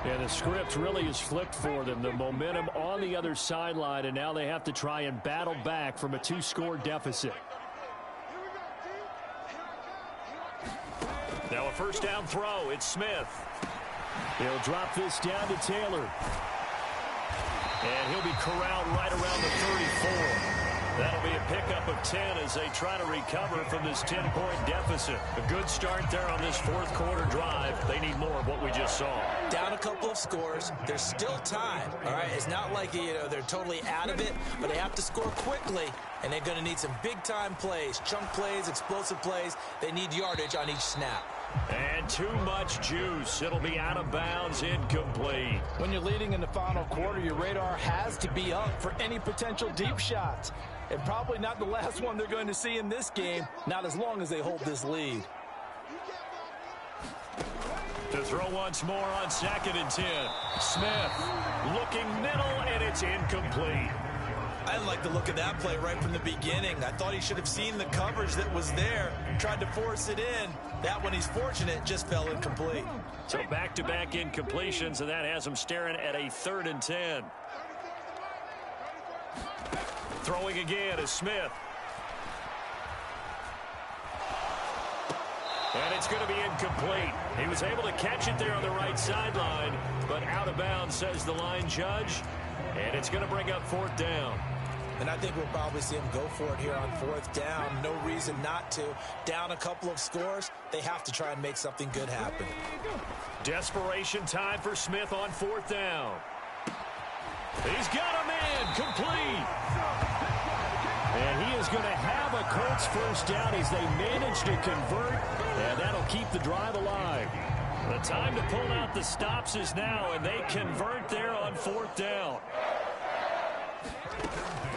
And the script really is flipped for them. The momentum on the other sideline, and now they have to try and battle back from a 2-score deficit. Now a first down throw. It's Smith. He'll drop this down to Taylor. And he'll be corralled right around the 34. That'll be a pickup of 10 as they try to recover from this 10-point deficit. A good start there on this fourth quarter drive. They need more of what we just saw. Down a couple of scores. There's still time. All right, it's not like they're totally out of it, but they have to score quickly, and they're going to need some big-time plays, chunk plays, explosive plays. They need yardage on each snap. And too much juice. It'll be out of bounds, incomplete. When you're leading in the final quarter, your radar has to be up for any potential deep shots. And probably not the last one they're going to see in this game, not as long as they hold this lead. To throw once more on 2nd and 10. Smith looking middle, and it's incomplete. I didn't like the look of that play right from the beginning. I thought he should have seen the coverage that was there, tried to force it in. That one, he's fortunate, just fell incomplete. So back-to-back incompletions, and that has him staring at a 3rd and 10. Throwing again is Smith. And it's going to be incomplete. He was able to catch it there on the right sideline, but out of bounds, says the line judge. And it's going to bring up 4th down. And I think we'll probably see him go for it here on 4th down. No reason not to. Down a couple of scores, they have to try and make something good happen. Desperation time for Smith on 4th down. He's got him in, complete. And he is going to have a Colts first down as they manage to convert, and that'll keep the drive alive. The time to pull out the stops is now, and they convert there on 4th down.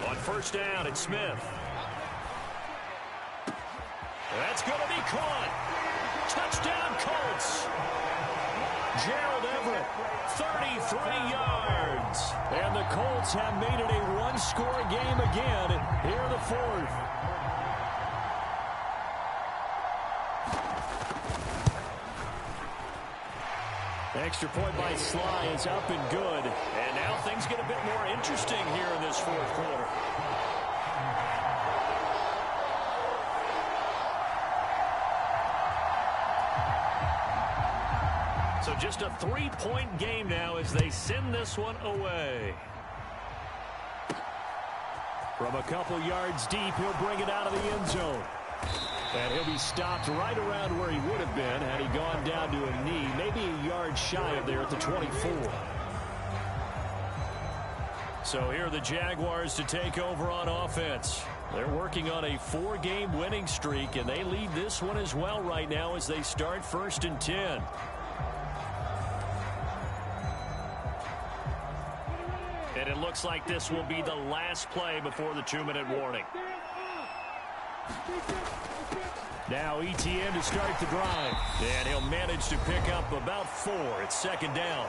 On 1st down, it's Smith. That's going to be caught. Touchdown, Colts. Gerald Everett, 33 yards. And the Colts have made it a one-score game again here in the 4th. Extra point by Sly is up and good. And now things get a bit more interesting here in this 4th quarter. So just a 3-point game now as they send this one away. From a couple yards deep, he'll bring it out of the end zone. And he'll be stopped right around where he would have been had he gone down to a knee, maybe a yard shy of there at the 24. So here are the Jaguars to take over on offense. They're working on a 4-game winning streak, and they lead this one as well right now as they start 1st and 10. And it looks like this will be the last play before the 2-minute warning. Now Etienne to start the drive. And he'll manage to pick up about 4. It's 2nd down.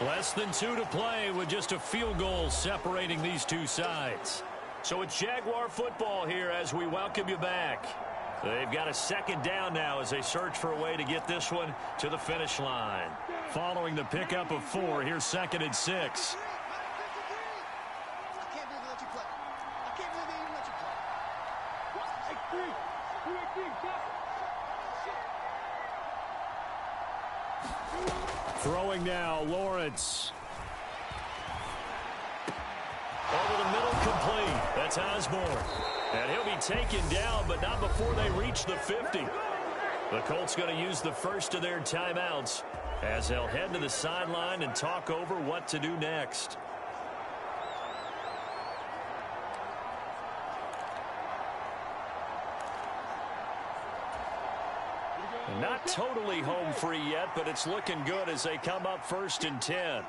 Less than 2 to play with just a field goal separating these two sides. So it's Jaguar football here as we welcome you back. They've got a 2nd down now as they search for a way to get this one to the finish line. Following the pickup of 4, here's 2nd and 6. Throwing now, Lawrence. It's Osborne. And he'll be taken down, but not before they reach the 50. The Colts going to use the first of their timeouts as they'll head to the sideline and talk over what to do next. Not totally home free yet, but it's looking good as they come up 1st and 10.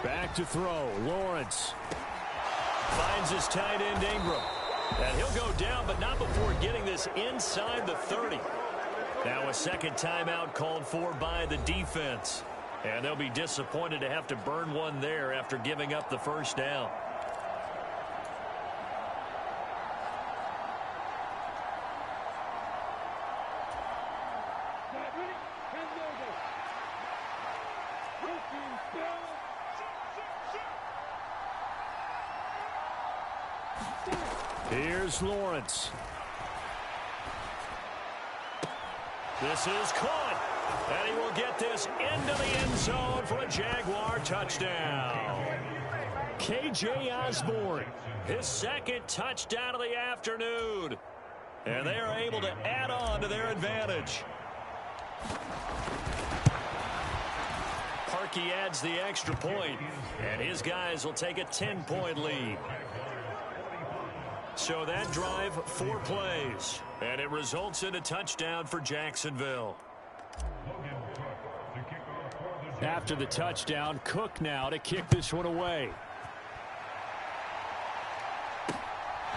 Back to throw. Lawrence finds his tight end Ingram. And he'll go down, but not before getting this inside the 30. Now a second timeout called for by the defense. And they'll be disappointed to have to burn one there after giving up the first down. Here's Lawrence. This is caught. And he will get this into the end zone for a Jaguar touchdown. K.J. Osborne, his second touchdown of the afternoon. And they are able to add on to their advantage. Parkey adds the extra point, and his guys will take a 10-point lead. So that drive, 4 plays, and it results in a touchdown for Jacksonville. After the touchdown, Cook now to kick this one away.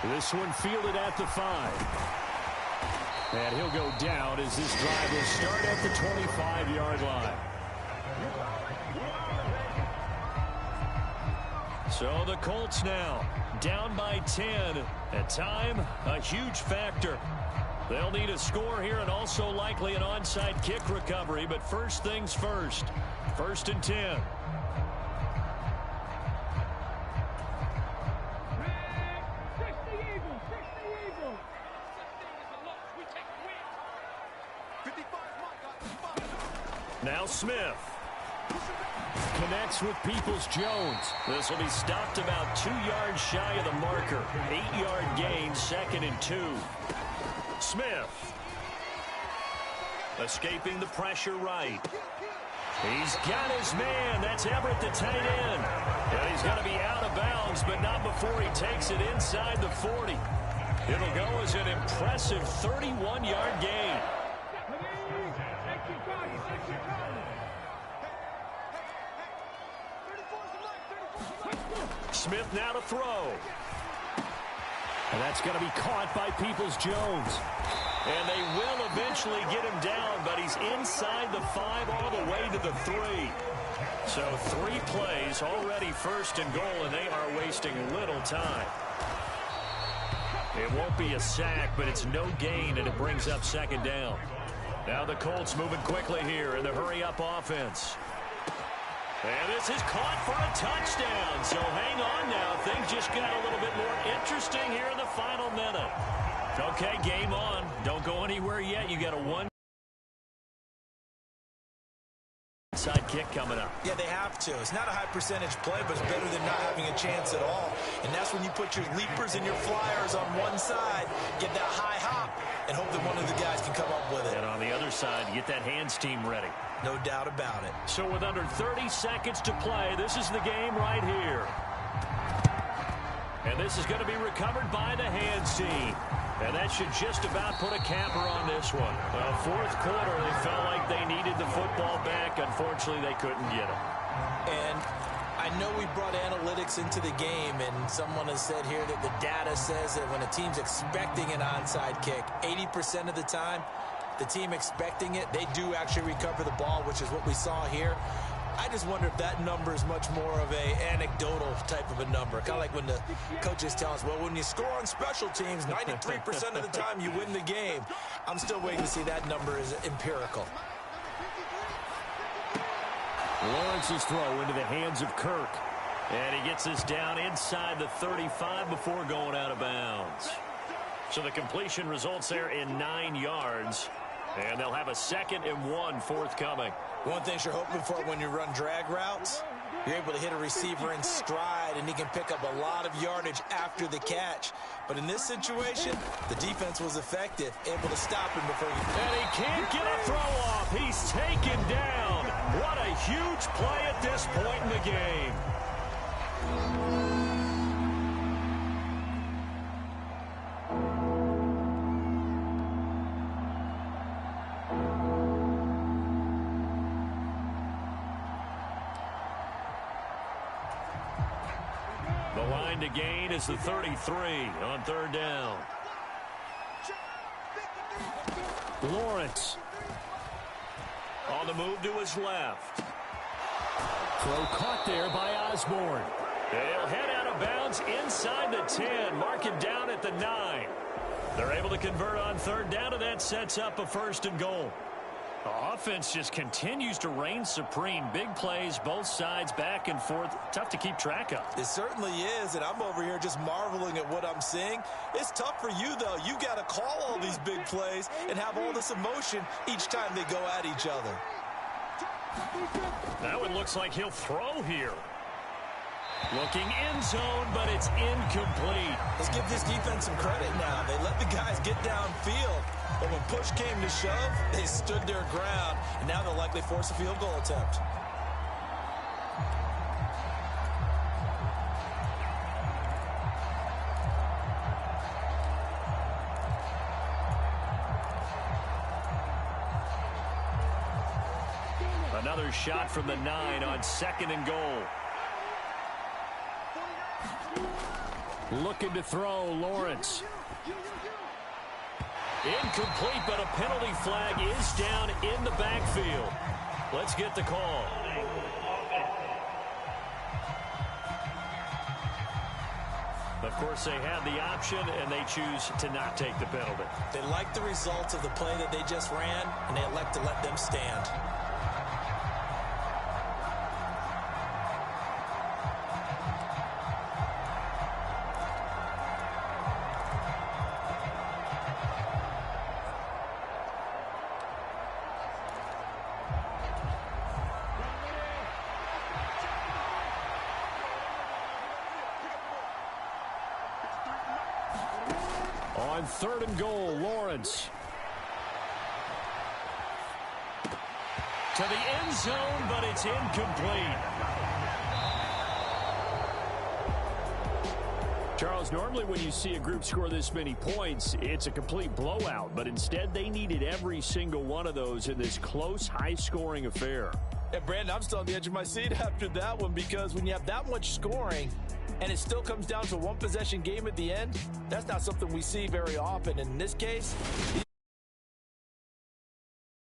This one fielded at the 5. And he'll go down as this drive will start at the 25-yard line. So the Colts now down by 10. At time, a huge factor. They'll need a score here and also likely an onside kick recovery. But first things first. 1st and 10. Now Smith connects with Peoples-Jones. This will be stopped about 2 yards shy of the marker. 8-yard gain, 2nd and 2. Smith escaping the pressure right. He's got his man. That's Everett, the tight end. And he's going to be out of bounds, but not before he takes it inside the 40. It'll go as an impressive 31-yard gain. Smith now to throw. And that's going to be caught by Peoples-Jones. And they will eventually get him down, but he's inside the 5 all the way to the 3. So 3 plays already 1st and goal, and they are wasting little time. It won't be a sack, but it's no gain, and it brings up 2nd down. Now the Colts moving quickly here in the hurry-up offense. And this is caught for a touchdown. So hang on now. Things just got a little bit more interesting here in the final minute. Okay, game on. Don't go anywhere yet. You got a 1 side kick coming up. Yeah, they have to. It's not a high percentage play, but it's better than not having a chance at all. And that's when you put your leapers and your flyers on one side, get that high hop, and hope that one of the guys can come up with it. And on the other side, get that hands team ready. No doubt about it. So with under 30 seconds to play, this is the game right here. And this is going to be recovered by the hands team. And that should just about put a capper on this one. Well, 4th quarter, they felt like they needed the football back. Unfortunately, they couldn't get it. And I know we brought analytics into the game, and someone has said here that the data says that when a team's expecting an onside kick, 80% of the time, the team expecting it, they do actually recover the ball, which is what we saw here. I just wonder if that number is much more of a anecdotal type of a number. Kind of like when the coaches tell us, well, when you score on special teams, 93% of the time you win the game. I'm still waiting to see that number is empirical. Lawrence's throw into the hands of Kirk. And he gets this down inside the 35 before going out of bounds. So the completion results there in 9 yards. And they'll have a 2nd and 1 forthcoming. One thing you're hoping for when you run drag routes, you're able to hit a receiver in stride, and he can pick up a lot of yardage after the catch. But in this situation, the defense was effective, able to stop him before he... And he can't get a throw off. He's taken down. What a huge play at this point in the game. The line to gain is the 33 on 3rd down. Lawrence on the move to his left. Throw caught there by Osborne. They'll head out of bounds inside the 10, mark it down at the 9. They're able to convert on 3rd down, and that sets up a 1st and goal. The offense just continues to reign supreme. Big plays, both sides, back and forth. Tough to keep track of. It certainly is, and I'm over here just marveling at what I'm seeing. It's tough for you, though. You got to call all these big plays and have all this emotion each time they go at each other. That one looks like he'll throw here. Looking end zone, but it's incomplete. Let's give this defense some credit now. They let the guys get downfield, but when push came to shove, they stood their ground, and now they'll likely force a field goal attempt. Another shot from the 9 on 2nd and goal. Looking to throw, Lawrence. Incomplete, but a penalty flag is down in the backfield. Let's get the call. Of course, they had the option, and they choose to not take the penalty. They like the results of the play that they just ran, and they elect to let them stand. On 3rd and goal, Lawrence. To the end zone, but it's incomplete. Charles, normally when you see a group score this many points, it's a complete blowout. But instead, they needed every single one of those in this close, high-scoring affair. And, Brandon, I'm still on the edge of my seat after that one, because when you have that much scoring and it still comes down to a one-possession game at the end, that's not something we see very often. In this case,